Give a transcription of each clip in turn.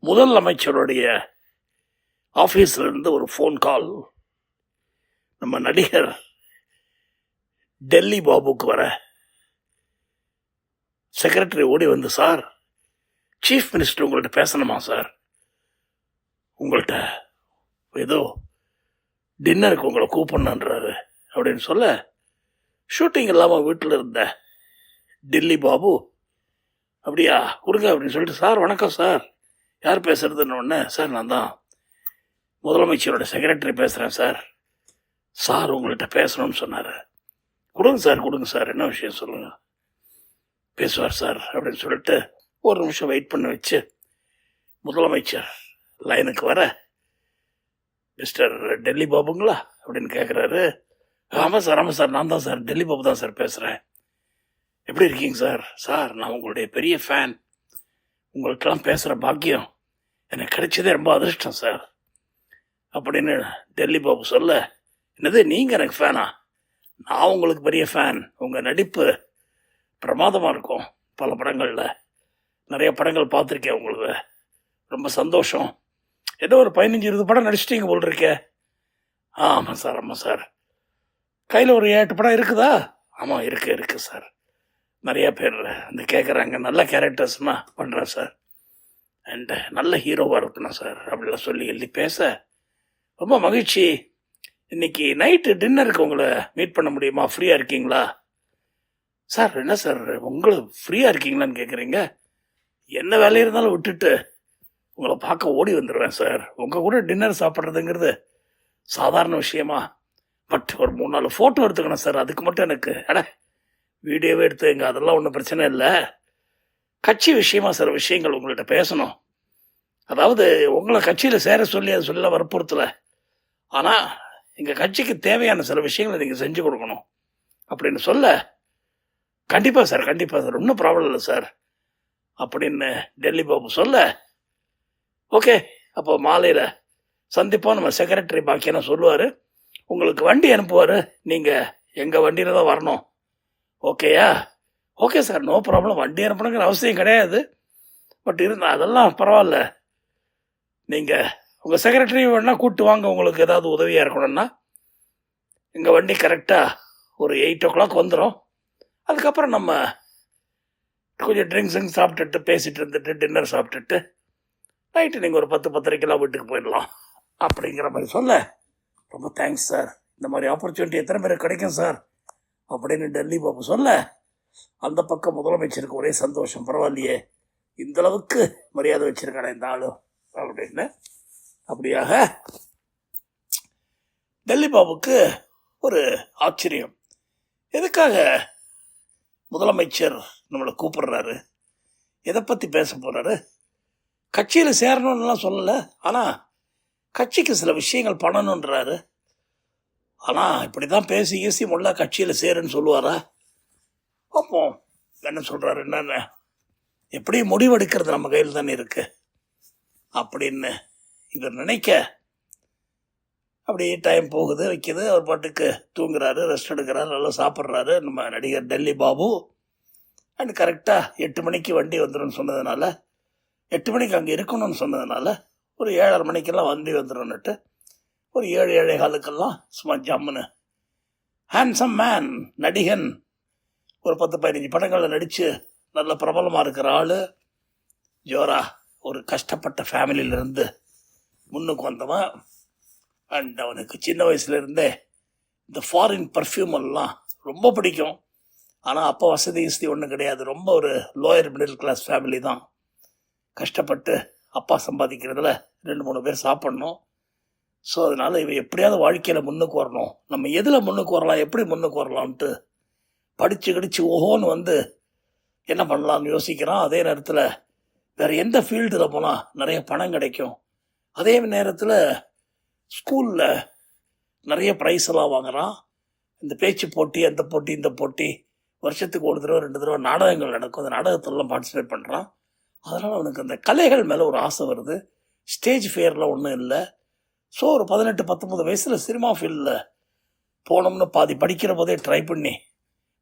முதல் அமைச்சருடைய ஆஃபீஸில் இருந்து ஒரு ஃபோன் கால் நம்ம நடிகர் டெல்லி பாபுக்கு வர செக்ரட்டரி ஓடி வந்து, சார் சீஃப் மினிஸ்டர் உங்கள்கிட்ட பேசணுமா சார், உங்கள்கிட்ட ஏதோ டின்னருக்கு உங்களை கூப்பிடணுன்றாரு அப்படின்னு சொல்ல, ஷூட்டிங் இல்லாமல் வீட்டில் இருந்த டெல்லி பாபு, அப்படியா கொடுங்க அப்படின்னு சொல்லிட்டு, சார் வணக்கம் சார், யார் பேசுறதுன்னு ஒன்று, சார் நான் தான் முதலமைச்சரோட செக்ரட்டரி பேசுகிறேன் சார், சார் உங்கள்கிட்ட பேசணும்னு சொன்னார், கொடுங்க சார் என்ன விஷயம் சொல்லுங்கள், பேசுவார் சார் அப்படின்னு சொல்லிட்டு ஒரு நிமிஷம் வெயிட் பண்ண வச்சு முதலமைச்சர் லைனுக்கு வர, மிஸ்டர் டெல்லி பாபுங்களா அப்படின்னு கேட்குறாரு. ஆமாம் சார் நான் தான் சார், டெல்லி பாபு தான் சார் பேசுகிறேன், எப்படி இருக்கீங்க சார், சார் நான் உங்களுடைய பெரிய ஃபேன், உங்களுக்கெல்லாம் பேசுகிற பாக்கியம் எனக்கு கிடைச்சதே ரொம்ப அதிர்ஷ்டம் சார் அப்படின்னு டெல்லி பாபு சொல்ல, என்னது நீங்கள் எனக்கு ஃபேனா, நான் உங்களுக்கு பெரிய ஃபேன், உங்கள் நடிப்பு பிரமாதமாக இருக்கும், பல படங்களில் நிறைய படங்கள் பார்த்துருக்கேன் உங்களுக்கு, ரொம்ப சந்தோஷம், ஏதோ ஒரு 15-20 படம் நடிச்சிட்டிங்க போல் இருக்கே. ஆமாம் சார், கையில் ஒரு 8 படம் இருக்குதா, ஆமாம் இருக்கு சார், நிறைய பேர் வந்து கேட்குறாங்க, நல்ல கேரக்டர்ஸ்னால் பண்ணுறேன் சார், அண்டு நல்ல ஹீரோவாக இருக்கணும் சார் அப்படிலாம் சொல்லி எழுதி பேச, ரொம்ப மகிழ்ச்சி, இன்னைக்கு நைட்டு டின்னருக்கு உங்களை மீட் பண்ண முடியுமா, ஃப்ரீயாக இருக்கீங்களா, சார் என்ன சார் உங்களை ஃப்ரீயாக இருக்கீங்களான்னு கேட்குறீங்க, என்ன வேலையாக இருந்தாலும் விட்டுட்டு உங்களை பார்க்க ஓடி வந்துடுவேன் சார், உங்கள் கூட டின்னர் சாப்பிட்றதுங்கிறது சாதாரண விஷயமா, பட் ஒரு 3-4 ஃபோட்டோ எடுத்துக்கணும் சார், அதுக்கு மட்டும் எனக்கு வீடியோவே எடுத்துங்க, அதெல்லாம் ஒன்றும் பிரச்சனை இல்லை, கட்சி விஷயமா சில விஷயங்கள் உங்கள்கிட்ட பேசணும், அதாவது உங்களை கட்சியில் சேர சொல்லி அதை சொல்லலாம் வற்புறுத்தலை, ஆனால் எங்கள் கட்சிக்கு தேவையான சில விஷயங்களை நீங்கள் செஞ்சு கொடுக்கணும் அப்படின்னு சொல்ல, கண்டிப்பாக சார் ஒன்றும் ப்ராப்ளம் இல்லை சார் அப்படின்னு டெல்லி பாபு சொல்ல, ஓகே அப்போ மாலையில் சந்திப்போம், நம்ம செக்ரட்டரி பாக்கியனா சொல்லுவார், உங்களுக்கு வண்டி அனுப்புவார், நீங்கள் எங்கள் வண்டியில் தான் வரணும், ஓகேயா, ஓகே சார் நோ ப்ராப்ளம், வண்டி அனுப்பணுங்கிற அவசியம் கிடையாது, பட் இருந்தால் அதெல்லாம் பரவாயில்ல, நீங்கள் உங்கள் செக்ரட்டரி வேணால் கூப்பிட்டு வாங்க, உங்களுக்கு ஏதாவது உதவியாக இருக்கணும்னா எங்கள் வண்டி கரெக்டாக ஒரு 8 o'clock வந்துடும், அதுக்கப்புறம் நம்ம கொஞ்சம் ட்ரிங்க்ஸுங்க சாப்பிட்டுட்டு பேசிகிட்டு இருந்துட்டு டின்னர் சாப்பிட்டுட்டு நைட்டு நீங்கள் ஒரு 10-10:30 வீட்டுக்கு போயிடலாம் அப்படிங்கிற மாதிரி சொல்ல, ரொம்ப தேங்க்ஸ் சார், இந்த மாதிரி ஆப்பர்ச்சுனிட்டி எத்தனை பேருக்கு கிடைக்கும் சார் அப்படின்னு டெல்லி பாபு சொல்ல, அந்த பக்கம் முதலமைச்சருக்கு ஒரே சந்தோஷம், பரவாயில்லையே இந்தளவுக்கு மரியாதை வச்சிருக்கானே இந்த ஆளு அப்படின்னு. அப்படியாக டெல்லி பாபுக்கு ஒரு ஆச்சரியம், எதுக்காக முதலமைச்சர் நம்மளை கூப்பிடுறாரு, எதை பற்றி பேச போகிறாரு, கட்சியில் சேரணும்னுலாம் சொல்லலை, ஆனால் கட்சிக்கு சில விஷயங்கள் பண்ணணுன்றாரு, ஆனால் இப்படி தான் பேசி முள்ள கட்சியில் சேருன்னு சொல்லுவாரா, அப்போ என்ன சொல்கிறாரு, என்னென்ன எப்படி முடிவெடுக்கிறது நம்ம கையில் தானே இருக்கு அப்படின்னு இவர் நினைக்க, அப்படியே டைம் போகுது வைக்கிது, அவர் பாட்டுக்கு தூங்குறாரு, ரெஸ்ட் எடுக்கிறாரு, நல்லா சாப்பிட்றாரு நம்ம நடிகர் டெல்லி பாபு. அண்ட் கரெக்டாக 8 மணிக்கு வண்டி வந்துடும் சொன்னதுனால, 8 மணிக்கு அங்கே இருக்கணும்னு சொன்னதுனால ஒரு 7:30 மணிக்கெல்லாம் வண்டி வந்துடும்னுட்டு ஒரு 7-7:15 சும்மா ஜம்முன்னு ஹேண்ட்ஸம் மேன் நடிகன், ஒரு 10-15 படங்களில் நடித்து நல்ல பிரபலமாக இருக்கிற ஆள், ஜோரா ஒரு கஷ்டப்பட்ட ஃபேமிலியிலேருந்து முன்னுக்கு வந்தவன், அண்ட் அவனுக்கு சின்ன வயசுலேருந்தே இந்த ஃபாரின் பர்ஃப்யூம் எல்லாம் ரொம்ப பிடிக்கும், ஆனால் அப்போ வசதி ஒன்றும் கிடையாது, ரொம்ப ஒரு லோயர் மிடில் கிளாஸ் ஃபேமிலி தான், கஷ்டப்பட்டு அப்பா சம்பாதிக்கிறதுல 2-3 பேர் சாப்பிட்ணும், ஸோ அதனால் இவன் எப்படியாவது வாழ்க்கையில் முன்னுக்கு வரணும், நம்ம எதில் முன்னுக்கு வரலாம், எப்படி முன்னுக்கு வரலான்ட்டு படித்து ஓஹோன்னு வந்து என்ன பண்ணலான்னு யோசிக்கிறான். அதே நேரத்தில் வேறு எந்த ஃபீல்டில் போனால் நிறைய பணம் கிடைக்கும், அதே நேரத்தில் ஸ்கூலில் நிறைய ப்ரைஸ் எல்லாம் வாங்குகிறான், இந்த பேச்சு போட்டி அந்த போட்டி இந்த போட்டி, வருஷத்துக்கு 1 தடவை 2 தடவை நாடகங்கள் நடக்கும், அந்த நாடகத்திலலாம் பார்ட்டிசிபேட் பண்ணுறான், அதனால் அவனுக்கு அந்த கலைகள் மேலே ஒரு ஆசை வருது, ஸ்டேஜ் ஃபேரில் ஒன்றும் இல்லை, ஸோ ஒரு 18-19 வயசில் சினிமா ஃபீல்டில் போனோம்னு பாதி படிக்கிற போதே ட்ரை பண்ணி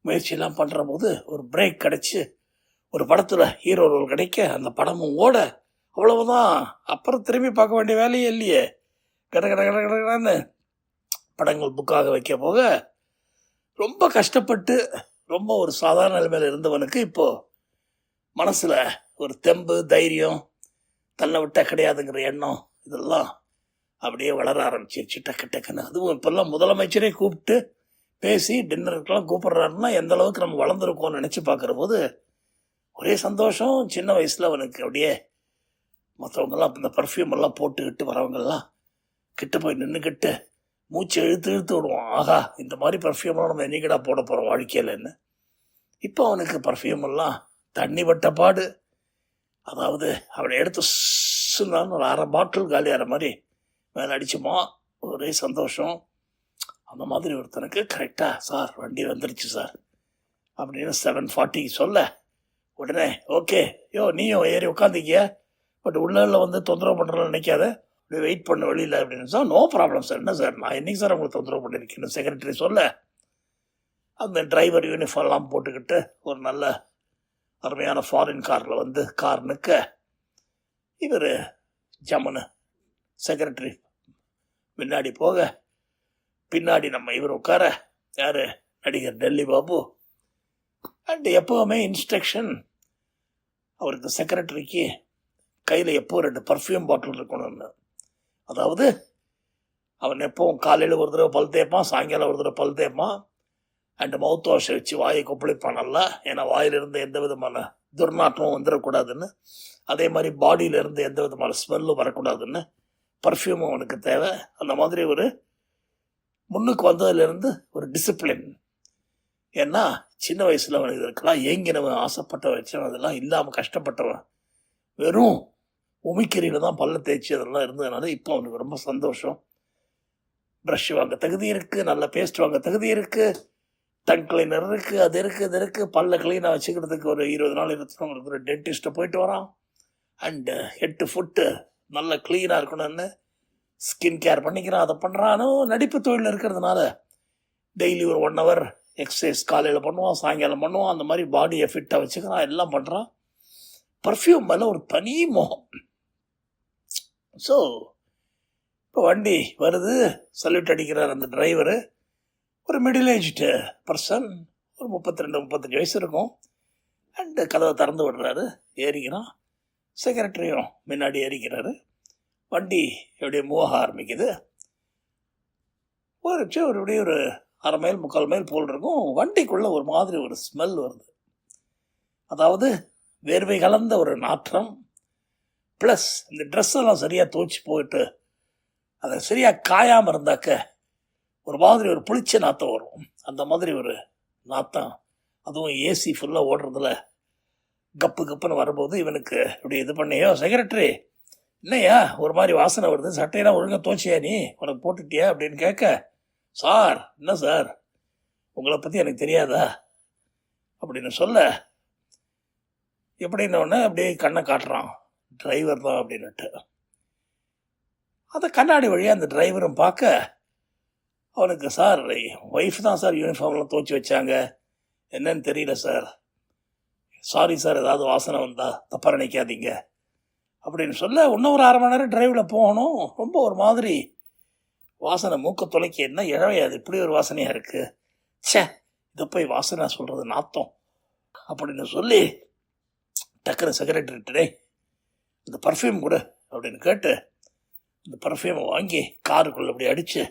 முயற்சியெல்லாம் பண்ணுற போது ஒரு பிரேக் கிடச்சி ஒரு படத்தில் ஹீரோ ரோல் கிடைக்க, அந்த படமும் ஓட அவ்வளவுதான். அப்புறம் திரும்பி பார்க்க வேண்டிய வேலையே இல்லையே. கட கட கட கடன்னு படங்கள் புக்காக வைக்க போக ரொம்ப கஷ்டப்பட்டு ரொம்ப ஒரு சாதாரண நிலைமையில் இருந்தவனுக்கு இப்போது மனசில் ஒரு தெம்பு, தைரியம், தன்னை விட்டால் கிடையாதுங்கிற எண்ணம் இதெல்லாம் அப்படியே வளர ஆரம்பிச்சிருச்சு டக்கு டக்குன்னு. அதுவும் இப்போல்லாம் முதலமைச்சரே கூப்பிட்டு பேசி டின்னருக்கெல்லாம் கூப்பிட்றாருன்னா எந்த அளவுக்கு நம்ம வளர்ந்துருக்கோம்னு நினச்சி பார்க்குற போது ஒரே சந்தோஷம். சின்ன வயசில் அவனுக்கு அப்படியே மற்றவங்கெல்லாம் இந்த பர்ஃப்யூம் எல்லாம் போட்டுக்கிட்டு வரவங்கெல்லாம் கிட்ட போய் நின்றுக்கிட்டு மூச்சை இழுத்து இழுத்து விடுவான். ஆகா, இந்த மாதிரி பர்ஃப்யூம்லாம் நம்ம என்னைக்கிடா போட போகிறோம் வாழ்க்கையிலன்னு. இப்போ அவனுக்கு பர்ஃப்யூம் எல்லாம் தண்ணி பட்ட பாடு. அதாவது அவனை எடுத்து சொன்னான்னு ஒரு 1/2 பாட்டில் காலியாகிற மாதிரி மேலே அடிச்சுமா, ஒரே சந்தோஷம். அந்த மாதிரி ஒருத்தனுக்கு கரெக்டாக சார் வண்டி வந்துருச்சு சார் அப்படின்னு 7:40 சொல்ல உடனே ஓகே நீயும் ஏறி உட்காந்துக்கிய, பட் உள்ள வந்து தொந்தரவு பண்ணுறோன்னு நினைக்காத, அப்படியே வெயிட் பண்ண வெளியில் அப்படின்னு சார். No problem sir. என்ன சார் நான் என்னைக்கு சார் உங்களுக்கு தொந்தரவு பண்ணியிருக்கேன்னு செக்ரட்டரி சொல்ல அந்த டிரைவர் யூனிஃபார்ம்லாம் போட்டுக்கிட்டு ஒரு நல்ல அருமையான ஃபாரின் காரில் வந்து கார் நிற்க இவர் ஜம்முன்னு செக்ரட்டரி முன்னாடி போக பின்னாடி நம்ம இவர் உட்கார, யார் நடிகர் டெல்லி பாபு. அண்ட் எப்போவுமே இன்ஸ்ட்ரக்ஷன் அவருக்கு செக்ரட்டரிக்கு கையில் எப்போ 2 பர்ஃப்யூம் பாட்டில் இருக்கணும்னு. அதாவது அவன் எப்போவும் காலையில் ஒரு தடவை பல் தேய்ப்பான், சாயங்காலம் ஒரு தடவை பல் தேய்ப்பான். அண்ட் மவுத் வாஷ் வச்சு வாயை கொப்பளிப்பான் நல்லா, ஏன்னா வாயிலிருந்து எந்த விதமான துர்நாற்றமும் வந்துடக்கூடாதுன்னு. அதே மாதிரி பாடியிலேருந்து எந்த விதமான ஸ்மெல்லும் வரக்கூடாதுன்னு பர்ஃப்யூமும் அவனுக்கு தேவை. அந்த மாதிரி ஒரு முன்னுக்கு வந்ததுலேருந்து ஒரு டிசிப்ளின். ஏன்னா சின்ன வயசில் அவனுக்கு இருக்கலாம் ஏங்கினவன், ஆசைப்பட்ட வச்சவன், அதெல்லாம் இல்லாமல் கஷ்டப்பட்டவன், வெறும் உமிக்கரியில் தான் பல்ல தேய்ச்சி அதெல்லாம் இருந்ததுனால இப்போ அவனுக்கு ரொம்ப சந்தோஷம். ப்ரஷ் வாங்க தகுதி இருக்குது, நல்ல பேஸ்ட் வாங்க தகுதி இருக்குது, டங் கிளீனர் இருக்குது, அது இருக்குது, இது இருக்குது. பல்ல க்ளீனாக வச்சுக்கிறதுக்கு ஒரு 20 நாள் 20 நாள் இருக்கிற டென்டிஸ்ட்டை போயிட்டு வரான். அண்டு ஹெட்டு ஃபுட்டு நல்லா க்ளீனாக இருக்கணும்னு ஸ்கின் கேர் பண்ணிக்கிறான். அதை பண்ணுறானோ நடிப்பு தொழிலில் இருக்கிறதுனால டெய்லி ஒரு 1 hour எக்ஸசைஸ் காலையில் பண்ணுவான், சாயங்காலம் பண்ணுவான். அந்த மாதிரி பாடியை ஃபிட்டாக வச்சுக்கிறான், எல்லாம் பண்ணுறான். பர்ஃப்யூம் மேலே ஒரு தனி மோகம். ஸோ இப்போ வண்டி வருது, சல்யூட் அடிக்கிறார் அந்த டிரைவரு. ஒரு மிடில் ஏஜ்டு பர்சன், ஒரு 32-35 வயசு இருக்கும். அண்டு கதவை திறந்து விடுறாரு, ஏறிக்கிறான். செக்ரட்டரியும் முன்னாடி ஏறிக்கிறாரு. வண்டி எப்படியே மூவ் ஆக ஆரம்பிக்குது. போயிடுச்சு ஒரு இப்படியே ஒரு 1/2 மைல் 3/4 மைல் போல் இருக்கும். வண்டிக்குள்ளே ஒரு மாதிரி ஒரு ஸ்மெல் வருது. அதாவது வேர்வை கலந்த ஒரு நாற்றம். ப்ளஸ் இந்த ட்ரெஸ்ஸெல்லாம் சரியாக துவைச்சி போயிட்டு அதை சரியாக காயாமல் இருந்தாக்க ஒரு மாதிரி ஒரு புளிச்ச நாற்றம் வரும். அந்த மாதிரி ஒரு நாற்றம். அதுவும் ஏசி ஃபுல்லாக ஓடுறதுல கப்பு கப்புன்னு வரும்போது இவனுக்கு இப்படி இது பண்ணியோ, செக்ரட்டரி என்னையா ஒரு மாதிரி வாசனை வருது, சட்டையெல்லாம் ஒழுங்காக துவைச்சியா, நீ உனக்கு போட்டுட்டியா அப்படின்னு கேட்க, சார் என்ன சார் உங்களை பற்றி எனக்கு தெரியாதா அப்படின்னு சொல்ல, எப்படின்னொடனே அப்படியே கண்ணை காட்டுறான், டிரைவர் தான் அப்படின்னுட்டு. அந்த கண்ணாடி வழியாக அந்த டிரைவரும் பார்க்க அவனுக்கு, சார் ஒய்ஃப் தான் சார் யூனிஃபார்ம்லாம் துவைச்சி வச்சாங்க, என்னன்னு தெரியல சார், சாரி சார் ஏதாவது வாசனை வந்தால் தப்பாக நினைக்காதீங்க அப்படின்னு சொல்ல, இன்னும் ஒரு 1/2 மணி நேரம் டிரைவில் போகணும். ரொம்ப ஒரு மாதிரி வாசனை மூக்க துளைக்க, என்ன இழவையாது இப்படி ஒரு வாசனையாக இருக்குது, சே இதை போய் வாசனை சொல்கிறது நாத்தம் அப்படின்னு சொல்லி டக்குனு செக்ரட்டரிட்டே இந்த பர்ஃப்யூம் கொடு அப்படின்னு கேட்டு இந்த பர்ஃப்யூமை வாங்கி காருக்குள்ளே அப்படி அடித்து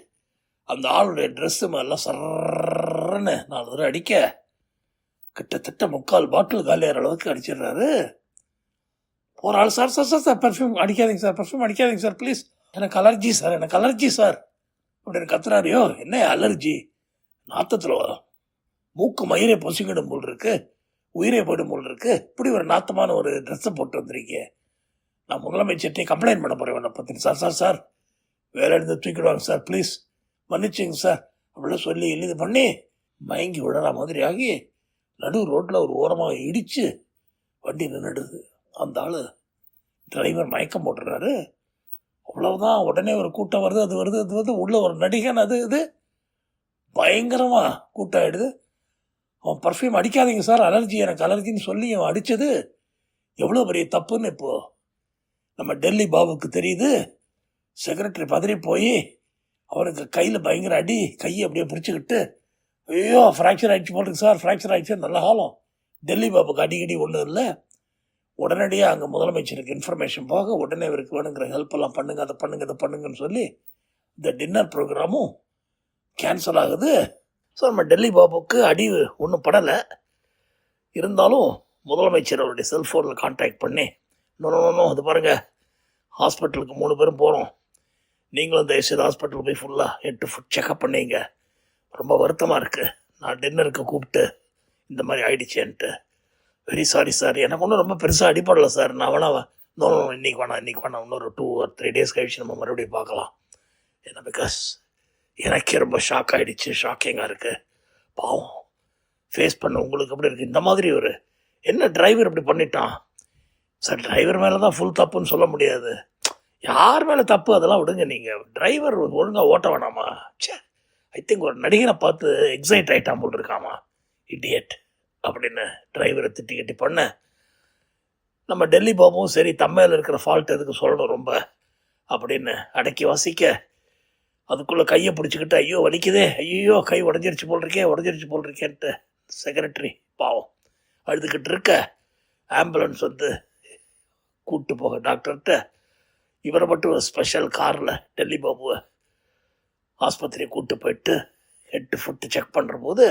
அந்த ஆளுடைய ட்ரெஸ்ஸு மேலாம் சர்ன்னு 4 தடவை அடிக்க கிட்டத்தட்ட 3/4 பாட்டில் காலியாகிற அளவுக்கு அடிச்சிடுறாரு. போகிற ஆள், sir sir sir sir perfume அடிக்காதீங்க சார், பர்ஃப்யூம் அடிக்காதீங்க சார் ப்ளீஸ், எனக்கு அலர்ஜி சார், எனக்கு அலர்ஜி சார் அப்படின்னு கத்துறாரியோ. என்ன அலர்ஜி? நாத்தத்தில் மூக்கு மயிரே பொசிக்கிடும் போல் இருக்கு, உயிரே போயிடும் போல் இருக்கு, இப்படி ஒரு நாத்தமான ஒரு ட்ரெஸ்ஸை போட்டு வந்திருக்கீங்க, நான் முதலமைச்சர்கிட்டே கம்ப்ளைண்ட் பண்ண போகிறேன் உன்னை பற்றி, சார் சார் சார் வேலை எடுத்து தூக்கிடுவாங்க சார் ப்ளீஸ் மன்னிச்சுங்க சார் அப்படிலாம் சொல்லி இது பண்ணி மயங்கி விடுற மாதிரி ஆகி நடு ரோட்டில் ஒரு ஓரமாக இடித்து வண்டி நின்றுடுது. அந்த ஆள் டிரைவர் மயக்கம் போட்டுறாரு. அவ்வளவுதான். உடனே ஒரு கூட்டம் வருது, அது வருது, அது வருது, உள்ள ஒரு நடிகன், அது இது பயங்கரமாக கூட்டம் ஆகிடுது. அவன் பர்ஃப்யூம் அடிக்காதீங்க சார், அலர்ஜி, எனக்கு அலர்ஜின்னு சொல்லி அவன் அடித்தது எவ்வளோ பெரிய தப்புன்னு இப்போது நம்ம டெல்லி பாபுக்கு தெரியுது. செக்ரட்டரி பதறி போய் அவருக்கு கையில் பயங்கர அடி, கையை அப்படியே பிடிச்சிக்கிட்டு, ஐயோ ஃப்ராக்சர் ஆகிடுச்சு போட்டுருக்கு சார், ஃப்ராக்சர் ஆகிடுச்சு. நல்ல காலம் டெல்லி பாபுக்கு அடிக்கடி ஒன்றும் இல்லை. உடனடியாக அங்கே முதலமைச்சருக்கு இன்ஃபர்மேஷன் போக உடனே இவருக்கு வேணுங்கிற ஹெல்ப் எல்லாம் பண்ணுங்க, அதை பண்ணுங்க, இதை பண்ணுங்கன்னு சொல்லி இந்த டின்னர் ப்ரோக்ராமும் கேன்சல் ஆகுது. ஸோ நம்ம டெல்லி பாபுக்கு அடி ஒன்றும் படலை. இருந்தாலும் முதலமைச்சர் அவருடைய செல்ஃபோனில் கான்டாக்ட் பண்ணி, நோ அது பாருங்கள், ஹாஸ்பிட்டலுக்கு 3 பேரும் போகிறோம், நீங்களும் தயவுசெய்து ஹாஸ்பிட்டலுக்கு போய் ஃபுல்லாக 8 ஃபுட் செக்அப் பண்ணீங்க, ரொம்ப வருத்தமாக இருக்குது, நான் டின்னருக்கு கூப்பிட்டு இந்த மாதிரி ஆயிடுச்சேன்ட்டு, வெரி சாரி சார், எனக்கு ஒன்றும் ரொம்ப பெருசாக அடிப்படலை சார், நான் வேணா இன்னைக்கு வேணாம், இன்னொரு 2 or 3 days கழிச்சு நம்ம மறுபடியும் பார்க்கலாம். ஏன்னா பிகாஸ் எனக்கே ரொம்ப ஷாக் ஆகிடுச்சு, ஷாக்கிங்காக இருக்குது. பாவம் ஃபேஸ் பண்ண உங்களுக்கு எப்படி இருக்குது? இந்த மாதிரி ஒரு என்ன டிரைவர் இப்படி பண்ணிட்டான் சார்? டிரைவர் மேலே தான் ஃபுல் தப்புன்னு சொல்ல முடியாது, யார் மேலே தப்பு அதெல்லாம் விடுங்க. நீங்கள் டிரைவர் ஒழுங்காக ஓட்ட வேணாமா? சே, ஐ திங்க் ஒரு நடிகனை பார்த்து எக்ஸைட் ஆகிட்டான் போல் இருக்காமா, இடியட் அப்படின்னு டிரைவரை திட்டி கட்டி பண்ண. நம்ம டெல்லி பாபும் சரி, தம்மையில் இருக்கிற ஃபால்ட் எதுக்கு சொல்லணும் ரொம்ப அப்படின்னு அடக்கி வாசிக்க, அதுக்குள்ளே கையை பிடிச்சிக்கிட்டு ஐயோ வலிக்குதே, ஐயோ கை உடஞ்சிருச்சு போல் இருக்கேன்ட்டு செக்ரட்டரி பாவம் அழுதுகிட்டு இருக்க, ஆம்புலன்ஸ் வந்து கூப்பிட்டு போக டாக்டர்கிட்ட. இவரை மட்டும் ஒரு ஸ்பெஷல் காரில் டெல்லி பாபுவை ஆஸ்பத்திரியை கூப்பிட்டு போயிட்டு 8 ஃபுட்டு செக் பண்ணுற போது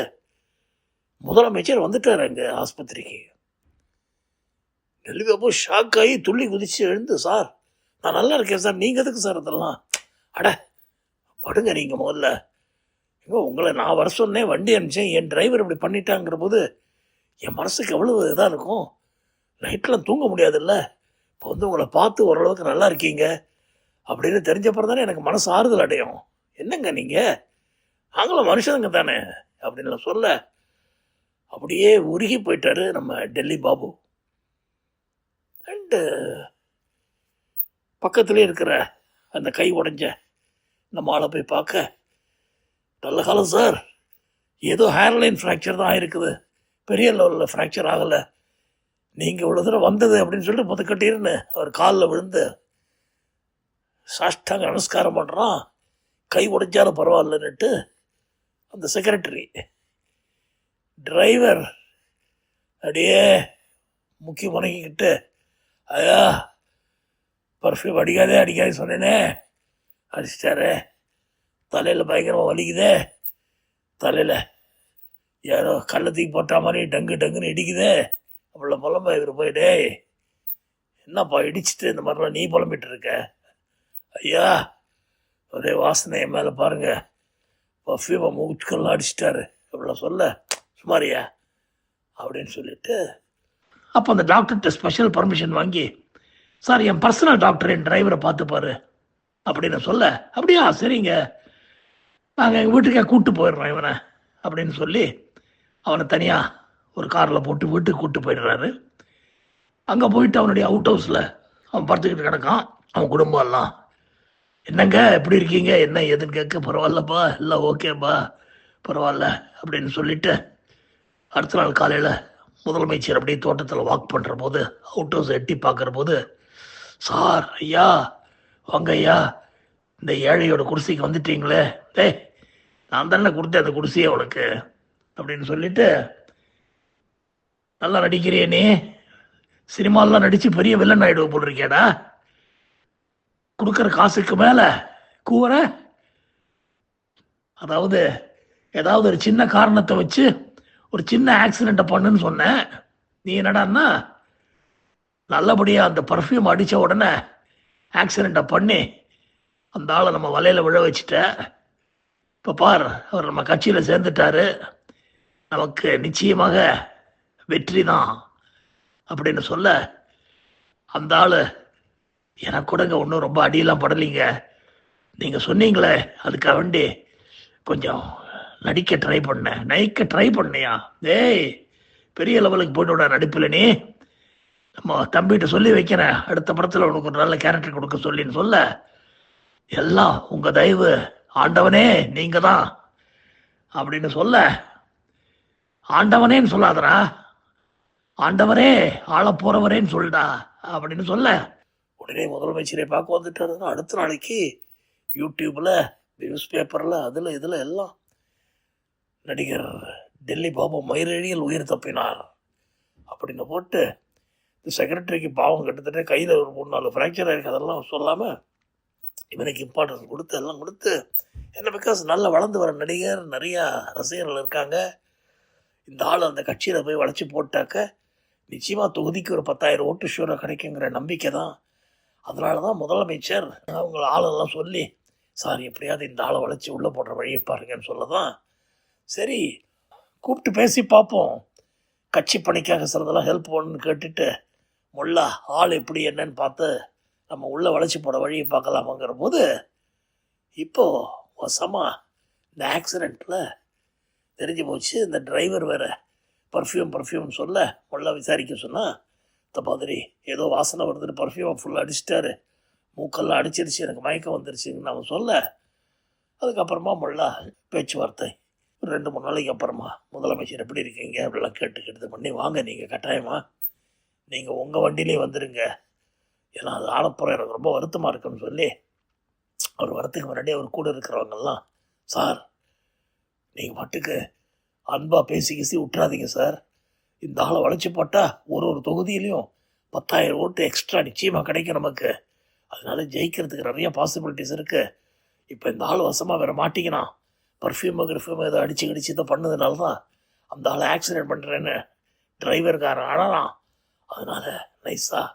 முதலமைச்சர் வந்துட்டார் அங்கே ஆஸ்பத்திரிக்கு. டெல்லி பாபு ஷாக் ஆகி துள்ளி குதிச்சு எழுந்து, சார் நான் நல்லா இருக்கேன் சார், நீங்கள் எதுக்கு சார் அதெல்லாம்? அட படுங்க நீங்கள் முதல்ல, எங்கே உங்களை நான் வர சொன்னேன், வண்டி அனுப்பிச்சேன், என் டிரைவர் இப்படி பண்ணிட்டாங்கிற போது என் மனசுக்கு எவ்வளோ இதாக இருக்கும், நைட்லாம் தூங்க முடியாதுல்ல. இப்போ வந்து உங்களை பார்த்து ஓரளவுக்கு நல்லா இருக்கீங்க அப்படின்னு தெரிஞ்சப்பறம் தானே எனக்கு மனசு ஆறுதல் அடையும். என்னங்க நீங்கள், நாங்களும் மனுஷனுங்க தானே அப்படின்னு சொல்ல அப்படியே உருகி போயிட்டாரு நம்ம டெல்லி பாபு. அண்டு பக்கத்துலேயே இருக்கிற அந்த கை உடைஞ்ச நம்ம ஆளை போய் பார்க்க, நல்ல காலம் சார், ஏதோ ஹேர்லைன் ஃப்ராக்சர் தான் ஆகிருக்குது, பெரிய லெவலில் ஃப்ராக்சர் ஆகலை, நீங்கள் இவ்வளோ தூரம் வந்தது அப்படின்னு சொல்லிட்டு முதுக்கட்டிருன்னு அவர் காலில் விழுந்து சாஷ்டாங்க நமஸ்காரம் பண்ணுறான். கை உடைஞ்சாலும் பரவாயில்லன்னுட்டு அந்த செக்ரட்டரி. டிரைவர் அப்படியே முக்கி முனக்கிக்கிட்டு, ஐயா பர்ஃப்யூம் அடிக்காதே சொன்னேனே, அடிச்சிட்டாரு, தலையில் பயங்கரமாக வலிக்குதே, தலையில் யாரோ கல்லை தூக்கி போட்ட மாதிரி டங்குன்னு இடிக்குதே, அவ்வளோ புலம்ப இவர் போயிட்டே, என்னப்பா இடிச்சிட்டு இந்த மாதிரிலாம் நீ புலம்பிட்டு இருக்க? ஐயா ஒரே வாசனை என் மேலே பாருங்க, பர்ஃப்யூமை மூச்சுக்கெல்லாம் அடிச்சிட்டாரு அவ்வளோ சொல்ல, சுமாரியா அப்படின்னு சொல்லிட்டு, அப்போ அந்த டாக்டர்கிட்ட ஸ்பெஷல் பர்மிஷன் வாங்கி, சார் என் பர்சனல் டாக்டர் என் டிரைவரை பார்த்துப்பாரு அப்படின்னு சொல்ல, அப்படியா சரிங்க, நாங்கள் எங்கள் வீட்டுக்கே கூப்பிட்டு போயிடுறோம் இவனை அப்படின்னு சொல்லி அவனை தனியாக ஒரு காரில் போட்டு வீட்டுக்கு கூப்பிட்டு போயிடுறாரு. அங்கே போயிட்டு அவனுடைய அவுட் ஹவுஸில் அவன் படுத்துக்கிட்டு கிடக்கான். அவன் குடும்பம் எல்லாம், என்னங்க எப்படி இருக்கீங்க என்ன ஏதுன்னு கேட்க, பரவாயில்லப்பா எல்லாம் ஓகேப்பா பரவாயில்ல அப்படின்னு சொல்லிட்டு, அடுத்த நாள் காலையில் முதலமைச்சர் அப்படியே தோட்டத்தில் வாக் பண்ணுற போது, அவுட் ஹவுஸ் எட்டி பார்க்குற போது, சார் ஐயா வாங்க ஐயா, இந்த ஏழையோட குடிசைக்கு வந்துட்டீங்களே, நான் தானே கொடுத்தேன் அந்த குடிசையை உனக்கு அப்படின்னு சொல்லிட்டு, நல்லா நடிக்கிறியே நீ, சினிமாலாம் நடித்து பெரிய வில்லன் ஆகிடுவ போட்டிருக்கேடா, கொடுக்குற காசுக்கு மேலே கூற, அதாவது ஏதாவது ஒரு சின்ன காரணத்தை வச்சு ஒரு சின்ன ஆக்சிடெண்ட்டை பண்ணுன்னு சொன்னேன், நீ என்னடான்னா நல்லபடியாக அந்த பர்ஃப்யூம் அடித்த உடனே ஆக்சிடெண்ட்டை பண்ணி அந்த ஆளை நம்ம வலையில் விழ வச்சுட்ட. இப்போ பார், அவர் நம்ம கட்சியில் சேர்ந்துட்டாரு, நமக்கு நிச்சயமாக வெற்றி தான் அப்படின்னு சொல்ல, அந்த ஆள் எனக்கு கூடங்க ஒன்றும் ரொம்ப அடியெல்லாம் படலைங்க, நீங்கள் சொன்னீங்களே அதுக்காக வேண்டி கொஞ்சம் நடிக்க ட்ரை பண்ணையா, பெரிய லெவலுக்கு போய்ட்டு நடிப்பில் நீ, நம்ம தம்பிகிட்ட சொல்லி வைக்கிறேன், அடுத்த படத்தில் உனக்கு ஒரு நல்ல கேரக்டர் கொடுக்க சொல்லின்னு சொல்ல, எல்லாம் உங்கள் தயவு ஆண்டவனே நீங்கள் தான் அப்படின்னு சொல்ல, ஆண்டவனேன்னு சொல்லாதரா, ஆண்டவரே ஆள போறவரேன்னு சொல்லிட்டா அப்படின்னு சொல்ல, உடனே முதலமைச்சரை பார்க்க வந்துட்டாருன்னா அடுத்த நாளைக்கு யூடியூப்பில், நியூஸ் பேப்பரில், அதில் இதில் எல்லாம் நடிகர் டெல்லி பாபு மயிரழியில் உயிர் தப்பினார் அப்படின்னு போட்டு இந்த செக்ரட்டரிக்கு பாவம் கிட்டத்தட்ட கையில் ஒரு 3-4 ஃப்ராக்சர் ஆகிருக்கு. அதெல்லாம் சொல்லாமல் இவனுக்கு இம்பார்ட்டன்ஸ் கொடுத்து எல்லாம் கொடுத்து என்ன, பிகாஸ் நல்லா வளர்ந்து வர நடிகர், நிறையா ரசிகர்கள் இருக்காங்க. இந்த ஆள் அந்த கட்சியில் போய் வளைச்சி போட்டாக்க நிச்சயமாக தொகுதிக்கு ஒரு 10,000 ஓட்டு ஷூராக கிடைக்குங்கிற நம்பிக்கை தான். அதனால தான் முதலமைச்சர் அவங்கள ஆளெல்லாம் சொல்லி, சார் எப்படியாவது இந்த ஆளை வளைச்சி உள்ளே போடுற வழியை பாருங்கன்னு சொல்ல தான், சரி கூப்பிட்டு பேசி பார்ப்போம், கட்சி பணிக்காக சிலதெல்லாம் ஹெல்ப் பண்ணணுன்னு கேட்டுட்டு முல்லா ஆள் எப்படி என்னன்னு பார்த்து நம்ம உள்ளே வளைச்சி போட வழியை பார்க்கலாமாங்கிற போது, இப்போது வசமாக இந்த ஆக்சிடெண்ட்டில் தெரிஞ்சு போச்சு. இந்த டிரைவர் வேறு பர்ஃப்யூம்னு சொல்ல முல்லா விசாரிக்க சொன்னால், இந்த மாதிரி ஏதோ வாசனை வருதுன்னு பர்ஃப்யூமை ஃபுல்லாக அடிச்சிட்டாரு, மூக்கெல்லாம் அடிச்சிருச்சு, எனக்கு மயக்கம் வந்துருச்சுன்னு அவன் சொல்ல, அதுக்கப்புறமா முல்லா பேச்சுவார்த்தை 2-3 நாளைக்கு அப்புறமா முதலமைச்சர் எப்படி இருக்கீங்க அப்படிலாம் கேட்டு பண்ணி, வாங்க நீங்கள் கட்டாயமாக நீங்கள் உங்கள் வண்டியிலே வந்துடுங்க, ஏன்னா அது ஆனப்புறம் எனக்கு ரொம்ப வருத்தமாக இருக்குன்னு சொல்லி அவர் வரத்துக்கு முன்னாடி அவர் கூட இருக்கிறவங்கெல்லாம், சார் நீங்கள் மட்டுக்கு அன்பாக பேசி விட்டுறாதீங்க சார், இந்த ஆளை வளைச்சி போட்டால் ஒரு தொகுதியிலையும் 10,000 ஓட்டு எக்ஸ்ட்ரா நிச்சயமாக கிடைக்கும் நமக்கு, அதனால ஜெயிக்கிறதுக்கு நிறைய பாசிபிலிட்டிஸ் இருக்குது. இப்போ இந்த ஆள் வசமாக வேறு மாட்டிக்கினா பர்ஃப்யூம் ஏதோ அடிச்சு இதை பண்ணதுனால தான் அந்த ஆளை ஆக்சிடென்ட் பண்ணுறேன்னு டிரைவருக்காரன் அழறான். அதனால் நைஸாக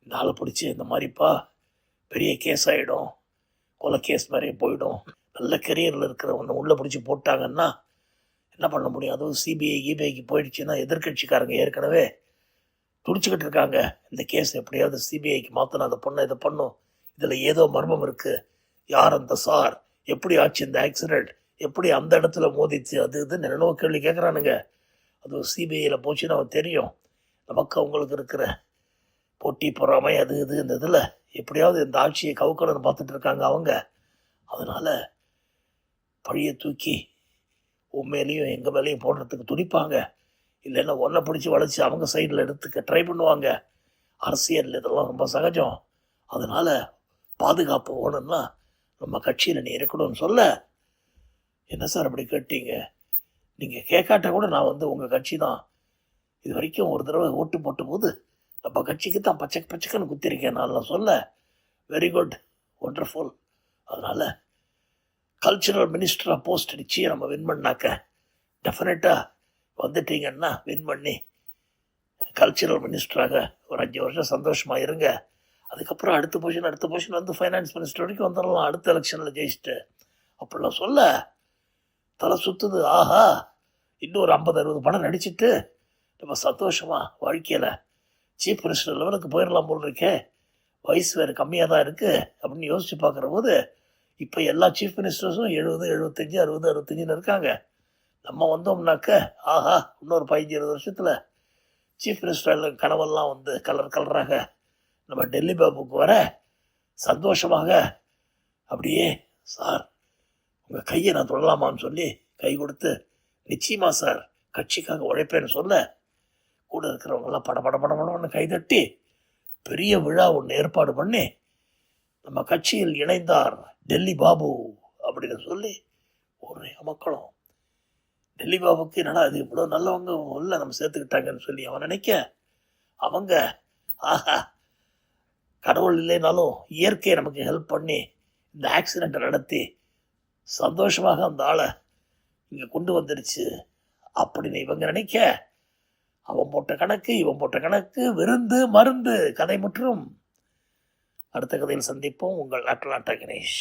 இந்த ஆளை பிடிச்சி, இந்த மாதிரிப்பா பெரிய கேஸ் ஆகிடும், கொலை கேஸ் மாதிரியே போயிடும், நல்ல கெரியரில் இருக்கிறவங்க உள்ளே பிடிச்சி போட்டாங்கன்னா என்ன பண்ண முடியும், அதுவும் சிபிஐக்கு போயிடுச்சுன்னா எதிர்கட்சிக்காரங்க ஏற்கனவே துடிச்சிக்கிட்டு இருக்காங்க, இந்த கேஸ் எப்படியாவது சிபிஐக்கு மாற்றணும், அதை பொண்ணை இதை பண்ணும், இதில் ஏதோ மர்மம் இருக்குது, யார் அந்த சார், எப்படி ஆச்சு இந்த ஆக்சிடெண்ட், எப்படி அந்த இடத்துல மோதிச்சு, அது இதுன்னு என்னென்னவோ கேள்வி கேட்குறானுங்க. அதுவும் சிபிஐயில் போச்சுன்னு அவன் தெரியும், நமக்கு அவங்களுக்கு இருக்கிற போட்டி பொறாமை அது இது இந்த இதில் எப்படியாவது இந்த ஆட்சியை கவுக்கணும்னு பார்த்துட்டு இருக்காங்க அவங்க. அதனால் பழியை தூக்கி உண்மையிலையும் எங்கள் மேலேயும் போடுறதுக்கு துடிப்பாங்க, இல்லைன்னா ஒன்றை பிடிச்சி வளைச்சி அவங்க சைடில் எடுத்துக்க ட்ரை பண்ணுவாங்க. அரசியல் இதெல்லாம் ரொம்ப சகஜம், அதனால் பாதுகாப்பு வேணும்னா நம்ம கட்சியில் நீ இருக்கணும்னு சொல்ல, என்ன சார் அப்படி கேட்டீங்க, நீங்கள் கேட்காட்ட கூட நான் உங்கள் கட்சி தான் இது வரைக்கும் ஒரு தடவை ஓட்டு போட்ட போது நம்ம கட்சிக்கு தான் பச்சைக்குன்னு குத்திருக்கேன் நான் சொல்ல, வெரி குட், ஒண்டர்ஃபுல். அதனால் கல்ச்சுரல் மினிஸ்டராக போஸ்ட் நிச்சயம் நம்ம வின் பண்ணாக்க டெஃபினட்டாக வந்துட்டீங்கன்னா வின் பண்ணி கல்ச்சுரல் மினிஸ்டராக ஒரு 5 வருஷம் சந்தோஷமாக இருங்க. அதுக்கப்புறம் அடுத்த பொசிஷன் ஃபைனான்ஸ் மினிஸ்டர் வரைக்கும் வந்துடலாம் அடுத்த எலெக்ஷனில் ஜெயிச்சுட்டு அப்படிலாம் சொல்ல, தலை சுற்றுது. ஆஹா, இன்னும் ஒரு 50-60 படம் நடிச்சுட்டு நம்ம சந்தோஷமாக வாழ்க்கையில் சீஃப் மினிஸ்டர் லெவலுக்கு போயிடலாம் போல் இருக்கே, வயசு வேறு கம்மியாக தான் இருக்குது அப்படின்னு யோசித்து பார்க்குற போது, இப்போ எல்லா சீஃப் மினிஸ்டர்ஸும் 70, 75, 60, 65 இருக்காங்க. நம்ம வந்தோம்னாக்க ஆஹா, இன்னொரு 15-20 வருஷத்தில் சீஃப் மினிஸ்டர் கனவெல்லாம் கலராக நம்ம டெல்லி பாபுக்கு வர சந்தோஷமாக அப்படியே, சார் உங்கள் கையை நான் தொடலாமான்னு சொல்லி கை கொடுத்து, நிச்சயமாக சார் கட்சிக்காக உழைப்பேன்னு சொல்ல, கூட இருக்கிறவங்கெல்லாம் படபடன்னு கைதட்டி பெரிய விழா ஒன்று ஏற்பாடு பண்ணி, நம்ம கட்சியில் இணைந்தார் டெல்லி பாபு அப்படின்னு சொல்லி ஒரே மக்களும், டெல்லி பாபுக்கு என்னடா அது இவ்வளோ நல்லவங்க உள்ள நம்ம சேர்த்துக்கிட்டாங்கன்னு சொல்லி அவன் நினைக்க, அவங்க ஆஹா, கடவுள் இல்லைனாலும் இயற்கையை நமக்கு ஹெல்ப் பண்ணி இந்த ஆக்சிடெண்ட்டை நடத்தி சந்தோஷமாக அந்த ஆளை இங்கே கொண்டு வந்துடுச்சு அப்படின்னு இவங்க நினைக்க, அவன் போட்ட கணக்கு இவன் போட்ட கணக்கு, விருந்து மருந்து கதை முற்றும். அடுத்த கதையில் சந்திப்போம். உங்கள் அட்லாண்டா கணேஷ்.